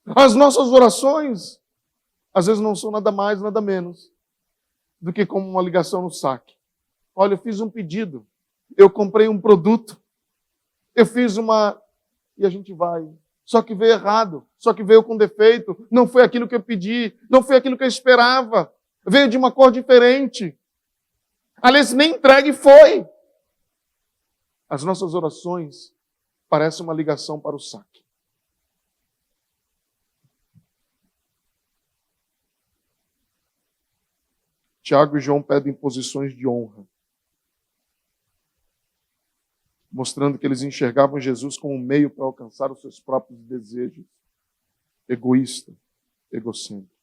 [SPEAKER 1] As nossas orações, às vezes não são nada mais, nada menos do que como uma ligação no SAC. Olha, eu fiz um pedido, eu comprei um produto, eu fiz uma... E a gente vai. Só que veio errado, só que veio com defeito, não foi aquilo que eu pedi, não foi aquilo que eu esperava, veio de uma cor diferente. Aliás, nem entregue foi. As nossas orações parecem uma ligação para o SAC. Tiago e João pedem posições de honra, mostrando que eles enxergavam Jesus como um meio para alcançar os seus próprios desejos, egoísta, egocêntrico,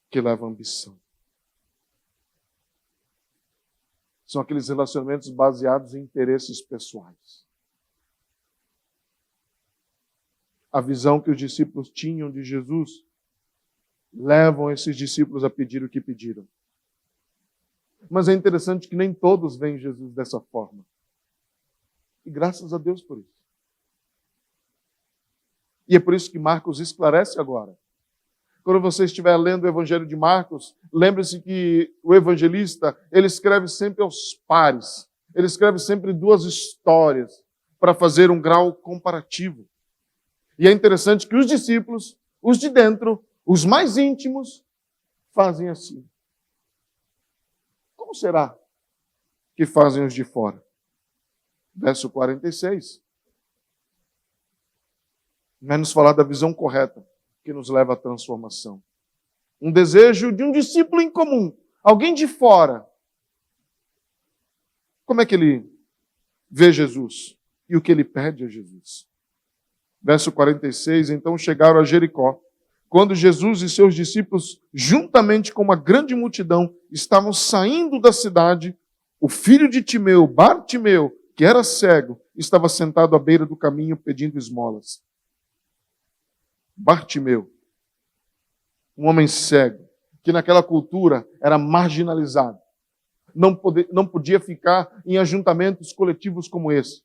[SPEAKER 1] que leva à ambição. São aqueles relacionamentos baseados em interesses pessoais. A visão que os discípulos tinham de Jesus levam esses discípulos a pedir o que pediram. Mas é interessante que nem todos veem Jesus dessa forma. E graças a Deus por isso. E é por isso que Marcos esclarece agora. Quando você estiver lendo o Evangelho de Marcos, lembre-se que o evangelista, ele escreve sempre aos pares. Ele escreve sempre duas histórias. para fazer um grau comparativo. E é interessante que os discípulos, os de dentro, os mais íntimos, fazem assim. Como será que fazem os de fora? Verso 46. Vai nos falar da visão correta que nos leva à transformação. Um desejo de um discípulo em comum, alguém de fora. Como é que ele vê Jesus? E o que ele pede a Jesus? Verso 46, então chegaram a Jericó. Quando Jesus e seus discípulos, juntamente com uma grande multidão, estavam saindo da cidade, o filho de Timeu, Bartimeu, que era cego, estava sentado à beira do caminho pedindo esmolas. Bartimeu, um homem cego, que naquela cultura era marginalizado. Não podia ficar em ajuntamentos coletivos como esse.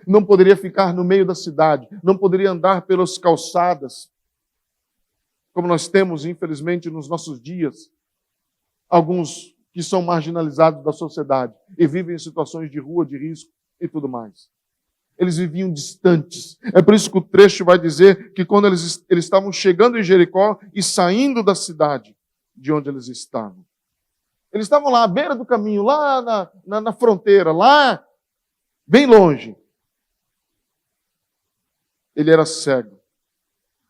[SPEAKER 1] Não poderia ficar no meio da cidade. Não poderia andar pelas calçadas, como nós temos, infelizmente, nos nossos dias. Alguns que são marginalizados da sociedade e vivem em situações de rua, de risco e tudo mais. Eles viviam distantes. É por isso que o trecho vai dizer que quando eles estavam chegando em Jericó e saindo da cidade de onde eles estavam. Eles estavam lá à beira do caminho, lá na fronteira, lá bem longe. Ele era cego.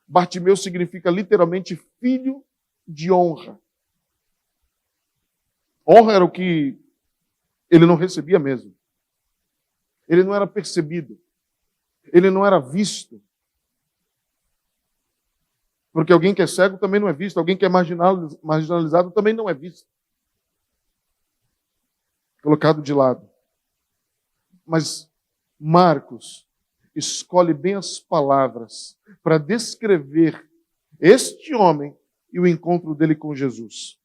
[SPEAKER 1] Bartimeu significa literalmente filho de honra. Honra era o que ele não recebia mesmo. Ele não era percebido. Ele não era visto. Porque alguém que é cego também não é visto. Alguém que é marginalizado também não é visto. Colocado de lado. Mas Marcos escolhe bem as palavras para descrever este homem e o encontro dele com Jesus.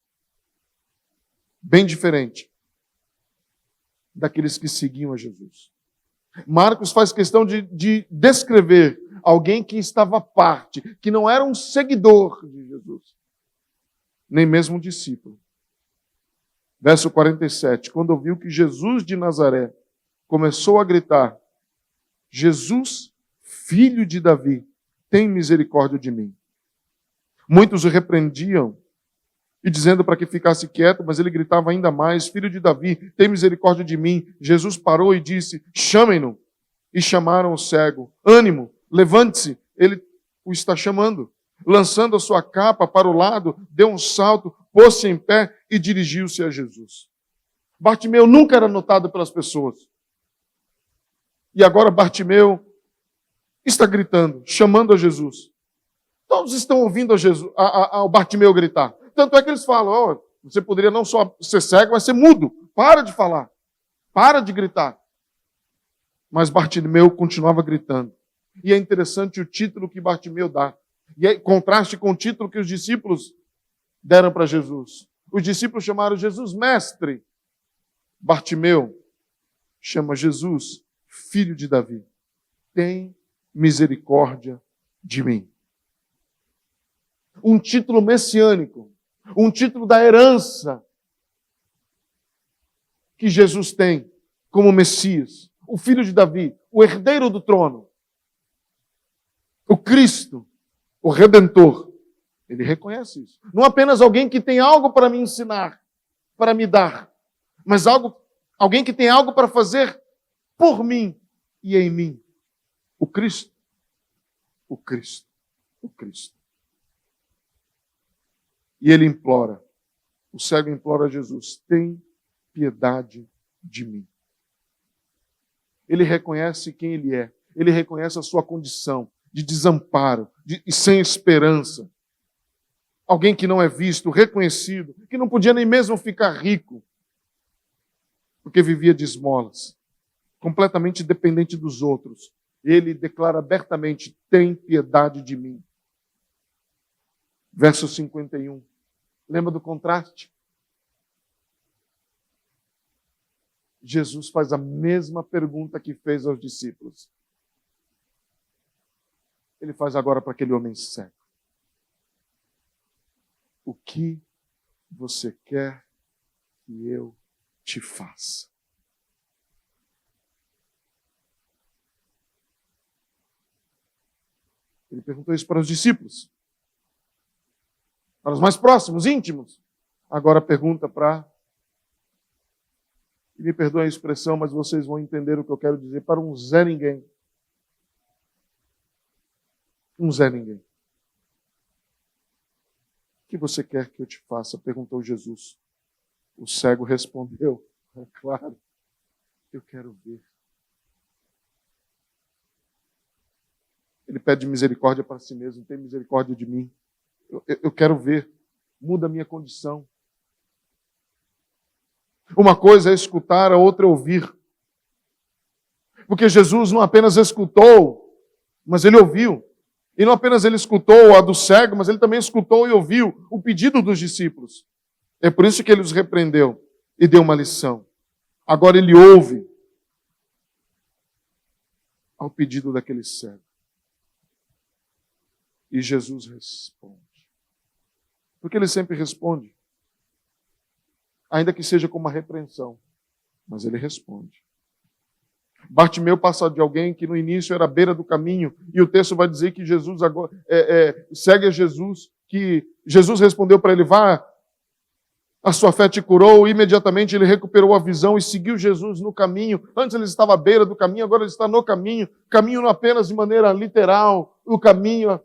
[SPEAKER 1] Bem diferente daqueles que seguiam a Jesus. Marcos faz questão de descrever alguém que estava à parte, que não era um seguidor de Jesus, nem mesmo um discípulo. Verso 47, quando ouviu que Jesus de Nazaré começou a gritar, Jesus, filho de Davi, tem misericórdia de mim. Muitos o repreendiam e dizendo para que ficasse quieto, mas ele gritava ainda mais, filho de Davi, tem misericórdia de mim. Jesus parou e disse, chamem-no. E chamaram o cego. Ânimo, levante-se, ele o está chamando. Lançando a sua capa para o lado, deu um salto, pôs-se em pé e dirigiu-se a Jesus. Bartimeu nunca era notado pelas pessoas. E agora Bartimeu está gritando, chamando a Jesus. Todos estão ouvindo ao Bartimeu gritar. Tanto é que eles falam, você poderia não só ser cego, mas ser mudo. Para de falar. Para de gritar. Mas Bartimeu continuava gritando. E é interessante o título que Bartimeu dá. E é contraste com o título que os discípulos deram para Jesus. Os discípulos chamaram Jesus mestre. Bartimeu chama Jesus filho de Davi. Tem misericórdia de mim. Um título messiânico. Um título da herança que Jesus tem como Messias, o filho de Davi, o herdeiro do trono, o Cristo, o Redentor. Ele reconhece isso. Não apenas alguém que tem algo para me ensinar, para me dar, mas alguém que tem algo para fazer por mim e em mim. O Cristo. O Cristo. O Cristo. E ele implora, o cego implora a Jesus, tem piedade de mim. Ele reconhece quem ele é, ele reconhece a sua condição de desamparo e sem esperança. Alguém que não é visto, reconhecido, que não podia nem mesmo ficar rico, porque vivia de esmolas, completamente dependente dos outros. Ele declara abertamente, tem piedade de mim. Verso 51. Lembra do contraste? Jesus faz a mesma pergunta que fez aos discípulos. Ele faz agora para aquele homem cego. O que você quer que eu te faça? Ele perguntou isso para os discípulos, para os mais próximos, íntimos. Agora pergunta para, e me perdoem a expressão, mas vocês vão entender o que eu quero dizer, para um Zé Ninguém. Um Zé Ninguém. O que você quer que eu te faça? Perguntou Jesus. O cego respondeu, é claro, eu quero ver. Ele pede misericórdia para si mesmo, tem misericórdia de mim. Eu quero ver, muda a minha condição. Uma coisa é escutar, a outra é ouvir. Porque Jesus não apenas escutou, mas ele ouviu. E não apenas ele escutou a do cego, mas ele também escutou e ouviu o pedido dos discípulos. É por isso que ele os repreendeu e deu uma lição. Agora ele ouve ao pedido daquele cego. E Jesus responde. Porque ele sempre responde. Ainda que seja com uma repreensão. Mas ele responde. Bartimeu passa de alguém que no início era à beira do caminho. E o texto vai dizer que Jesus agora segue a Jesus. Que Jesus respondeu para ele, vá, a sua fé te curou. Imediatamente ele recuperou a visão e seguiu Jesus no caminho. Antes ele estava à beira do caminho, agora ele está no caminho. Caminho não apenas de maneira literal, o caminho,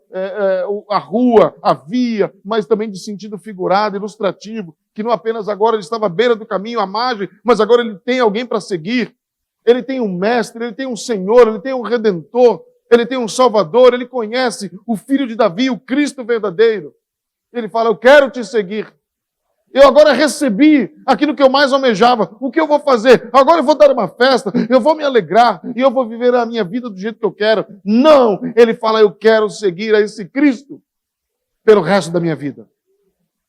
[SPEAKER 1] a rua, a via, mas também de sentido figurado, ilustrativo, que não apenas agora ele estava à beira do caminho, à margem, mas agora ele tem alguém para seguir. Ele tem um mestre, ele tem um Senhor, ele tem um Redentor, ele tem um Salvador, ele conhece o Filho de Davi, o Cristo verdadeiro. Ele fala, eu quero te seguir. Eu agora recebi aquilo que eu mais almejava. O que eu vou fazer? Agora eu vou dar uma festa, eu vou me alegrar e eu vou viver a minha vida do jeito que eu quero. Não! Ele fala, eu quero seguir a esse Cristo pelo resto da minha vida.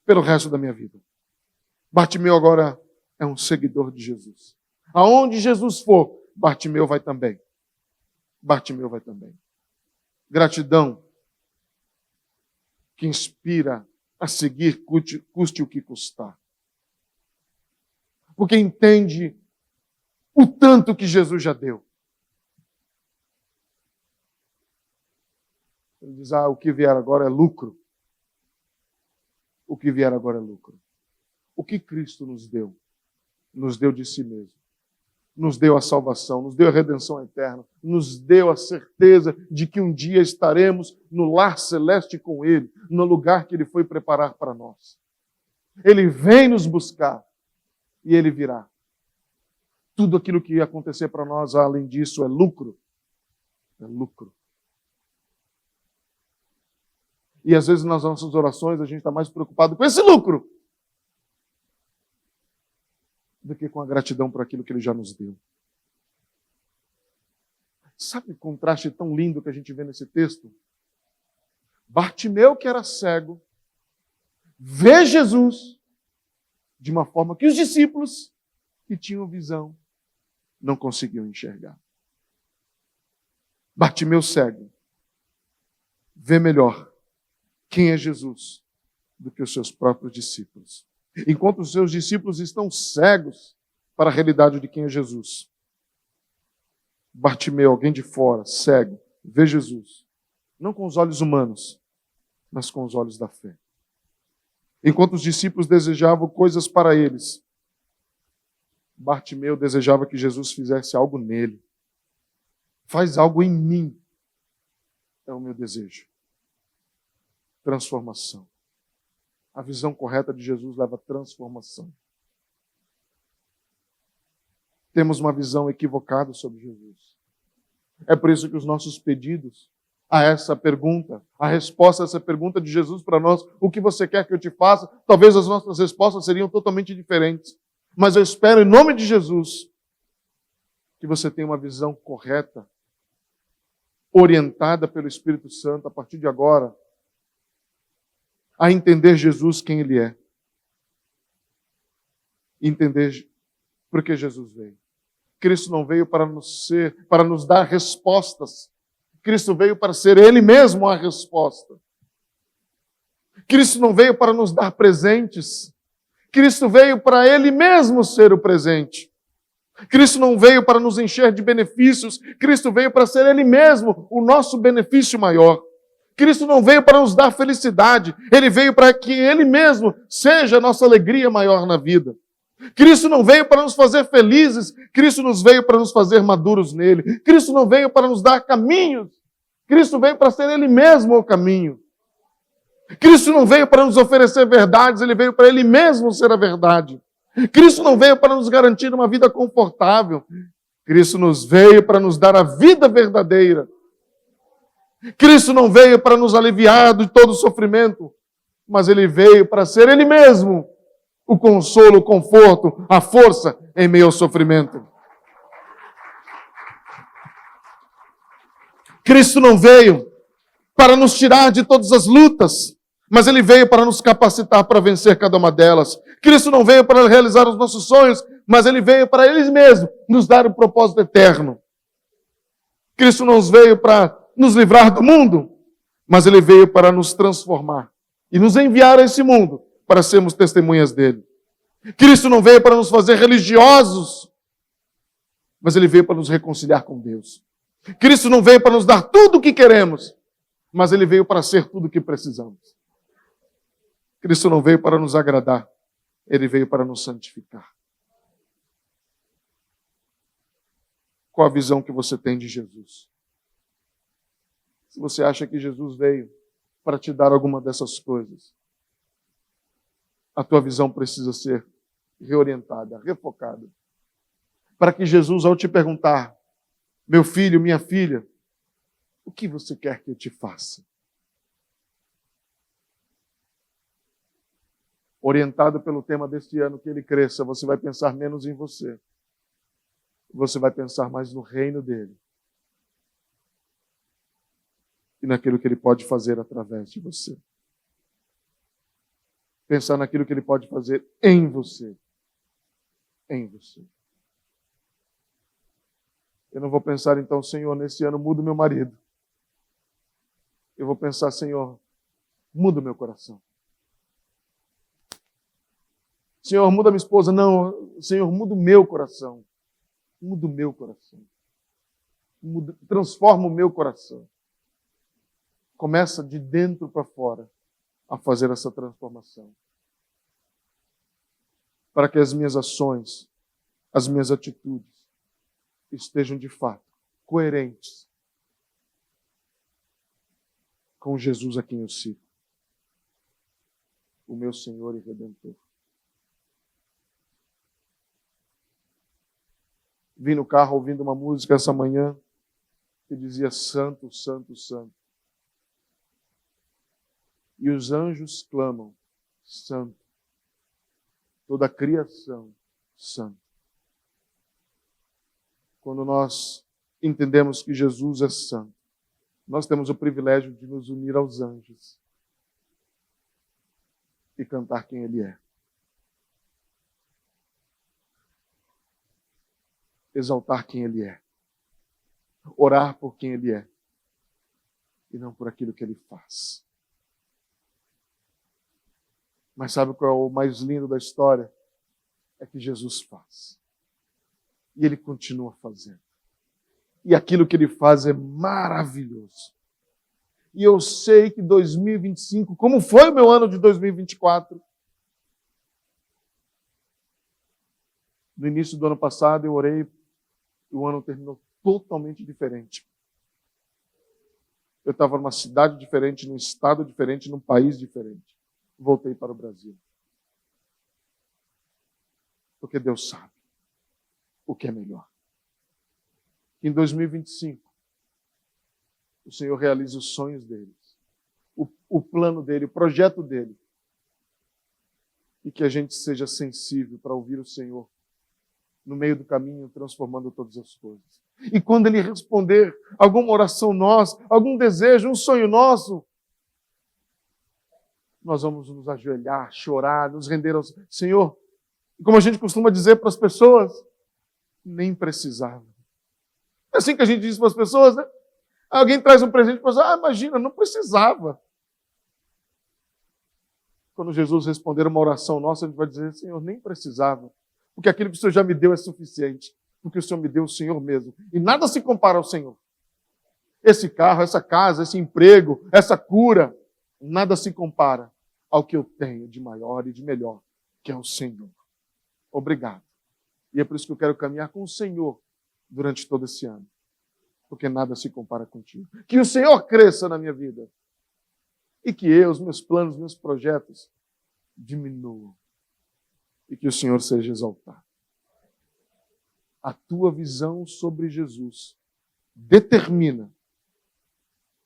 [SPEAKER 1] Pelo resto da minha vida. Bartimeu agora é um seguidor de Jesus. Aonde Jesus for, Bartimeu vai também. Bartimeu vai também. Gratidão que inspira a seguir, custe o que custar. Porque entende o tanto que Jesus já deu. Ele diz, o que vier agora é lucro. O que vier agora é lucro. O que Cristo nos deu? Nos deu de si mesmo. Nos deu a salvação, nos deu a redenção eterna, nos deu a certeza de que um dia estaremos no lar celeste com Ele, no lugar que Ele foi preparar para nós. Ele vem nos buscar e Ele virá. Tudo aquilo que ia acontecer para nós, além disso, é lucro. É lucro. E às vezes nas nossas orações a gente está mais preocupado com esse lucro do que com a gratidão por aquilo que Ele já nos deu. Sabe o contraste tão lindo que a gente vê nesse texto? Bartimeu, que era cego, vê Jesus de uma forma que os discípulos, que tinham visão, não conseguiam enxergar. Bartimeu cego vê melhor quem é Jesus do que os seus próprios discípulos. Enquanto os seus discípulos estão cegos para a realidade de quem é Jesus. Bartimeu, alguém de fora, cego, vê Jesus. Não com os olhos humanos, mas com os olhos da fé. Enquanto os discípulos desejavam coisas para eles, Bartimeu desejava que Jesus fizesse algo nele. Faz algo em mim. É o meu desejo. Transformação. A visão correta de Jesus leva a transformação. Temos uma visão equivocada sobre Jesus. É por isso que os nossos pedidos a essa pergunta, a resposta a essa pergunta de Jesus para nós, o que você quer que eu te faça, talvez as nossas respostas seriam totalmente diferentes. Mas eu espero, em nome de Jesus, que você tenha uma visão correta, orientada pelo Espírito Santo, a partir de agora, a entender Jesus quem Ele é. Entender por que Jesus veio. Cristo não veio para nos dar respostas. Cristo veio para ser Ele mesmo a resposta. Cristo não veio para nos dar presentes. Cristo veio para Ele mesmo ser o presente. Cristo não veio para nos encher de benefícios. Cristo veio para ser Ele mesmo o nosso benefício maior. Cristo não veio para nos dar felicidade. Ele veio para que Ele mesmo seja a nossa alegria maior na vida. Cristo não veio para nos fazer felizes. Cristo nos veio para nos fazer maduros nele. Cristo não veio para nos dar caminhos. Cristo veio para ser Ele mesmo o caminho. Cristo não veio para nos oferecer verdades. Ele veio para Ele mesmo ser a verdade. Cristo não veio para nos garantir uma vida confortável. Cristo nos veio para nos dar a vida verdadeira. Cristo não veio para nos aliviar de todo o sofrimento, mas Ele veio para ser Ele mesmo o consolo, o conforto, a força em meio ao sofrimento. Cristo não veio para nos tirar de todas as lutas, mas Ele veio para nos capacitar para vencer cada uma delas. Cristo não veio para realizar os nossos sonhos, mas Ele veio para Ele mesmo nos dar um propósito eterno. Cristo não veio para nos livrar do mundo, mas Ele veio para nos transformar e nos enviar a esse mundo para sermos testemunhas dele. Cristo não veio para nos fazer religiosos, mas Ele veio para nos reconciliar com Deus. Cristo não veio para nos dar tudo o que queremos, mas Ele veio para ser tudo o que precisamos. Cristo não veio para nos agradar, Ele veio para nos santificar. Qual a visão que você tem de Jesus? Se você acha que Jesus veio para te dar alguma dessas coisas, a tua visão precisa ser reorientada, refocada. Para que Jesus, ao te perguntar, meu filho, minha filha, o que você quer que eu te faça? Orientado pelo tema deste ano, que ele cresça, você vai pensar menos em você. Você vai pensar mais no reino dele. E naquilo que Ele pode fazer através de você. Pensar naquilo que Ele pode fazer em você. Em você. Eu não vou pensar, então, Senhor, nesse ano muda o meu marido. Eu vou pensar, Senhor, muda o meu coração. Senhor, muda a minha esposa. Não, Senhor, muda o meu coração. Muda o meu coração. Transforma o meu coração. Começa de dentro para fora a fazer essa transformação. Para que as minhas ações, as minhas atitudes estejam de fato coerentes com Jesus a quem eu sigo. O meu Senhor e Redentor. Vim no carro ouvindo uma música essa manhã que dizia Santo, Santo, Santo. E os anjos clamam, Santo. Toda a criação, Santo. Quando nós entendemos que Jesus é santo, nós temos o privilégio de nos unir aos anjos e cantar quem Ele é. Exaltar quem Ele é. Orar por quem Ele é. E não por aquilo que Ele faz. Mas sabe qual é o mais lindo da história? É que Jesus faz. E Ele continua fazendo. E aquilo que Ele faz é maravilhoso. E eu sei que 2025, como foi o meu ano de 2024, no início do ano passado eu orei e o ano terminou totalmente diferente. Eu estava numa cidade diferente, num estado diferente, num país diferente. Voltei para o Brasil. Porque Deus sabe o que é melhor. Que em 2025, o Senhor realize os sonhos deles, o plano dele, o projeto dele. E que a gente seja sensível para ouvir o Senhor no meio do caminho, transformando todas as coisas. E quando Ele responder alguma oração nossa, algum desejo, um sonho nosso, nós vamos nos ajoelhar, chorar, nos render ao Senhor. E como a gente costuma dizer para as pessoas, nem precisava. É assim que a gente diz para as pessoas, né? Alguém traz um presente para você, imagina, não precisava. Quando Jesus responder uma oração nossa, a gente vai dizer, Senhor, nem precisava. Porque aquilo que o Senhor já me deu é suficiente. Porque o Senhor me deu o Senhor mesmo. E nada se compara ao Senhor. esse carro, essa casa, esse emprego, essa cura, nada se compara ao que eu tenho de maior e de melhor, que é o Senhor. Obrigado. E é por isso que eu quero caminhar com o Senhor durante todo esse ano. Porque nada se compara contigo. Que o Senhor cresça na minha vida. E que eu, os meus planos, meus projetos diminuam. E que o Senhor seja exaltado. A tua visão sobre Jesus determina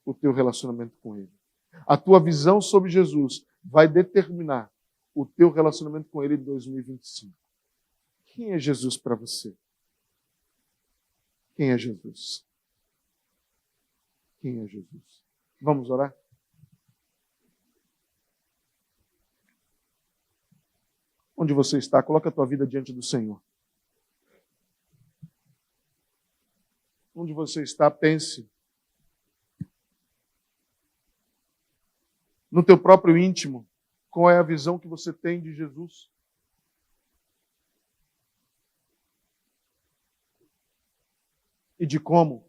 [SPEAKER 1] o teu relacionamento com Ele. A tua visão sobre Jesus vai determinar o teu relacionamento com Ele em 2025. Quem é Jesus para você? Quem é Jesus? Quem é Jesus? Vamos orar? Onde você está, coloca a tua vida diante do Senhor. Onde você está, pense no teu próprio íntimo, qual é a visão que você tem de Jesus? E de como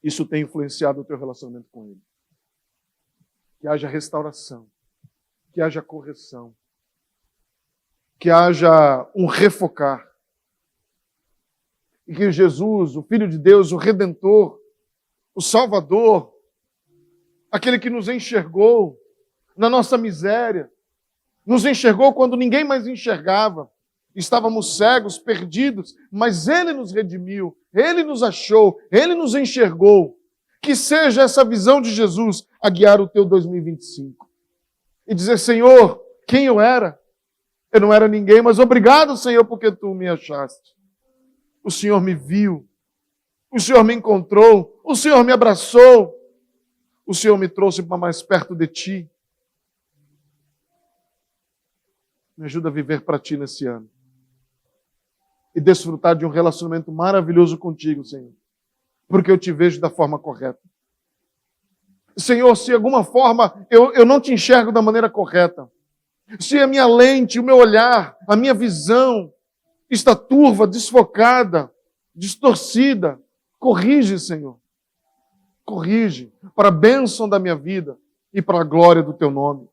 [SPEAKER 1] isso tem influenciado o teu relacionamento com Ele. Que haja restauração, que haja correção, que haja um refocar. E que Jesus, o Filho de Deus, o Redentor, o Salvador, aquele que nos enxergou na nossa miséria, nos enxergou quando ninguém mais enxergava, estávamos cegos, perdidos, mas Ele nos redimiu, Ele nos achou, Ele nos enxergou. Que seja essa visão de Jesus a guiar o teu 2025. E dizer, Senhor, quem eu era? Eu não era ninguém, mas obrigado, Senhor, porque Tu me achaste. O Senhor me viu, o Senhor me encontrou, o Senhor me abraçou, o Senhor me trouxe para mais perto de Ti. Me ajuda a viver para Ti nesse ano. E desfrutar de um relacionamento maravilhoso contigo, Senhor. Porque eu Te vejo da forma correta. Senhor, se de alguma forma eu não Te enxergo da maneira correta, se a minha lente, o meu olhar, a minha visão está turva, desfocada, distorcida, corrige, Senhor. Corrige para a bênção da minha vida e para a glória do Teu nome.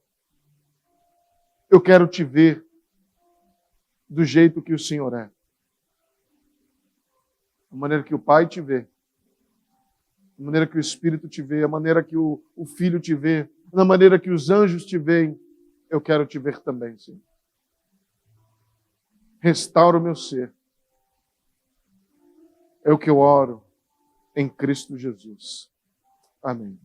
[SPEAKER 1] Eu quero Te ver do jeito que o Senhor é. A maneira que o Pai Te vê, a maneira que o Espírito Te vê, a maneira que o Filho Te vê, na maneira que os anjos Te veem, eu quero Te ver também, Senhor. Restaura o meu ser. É o que eu oro em Cristo Jesus. Amém.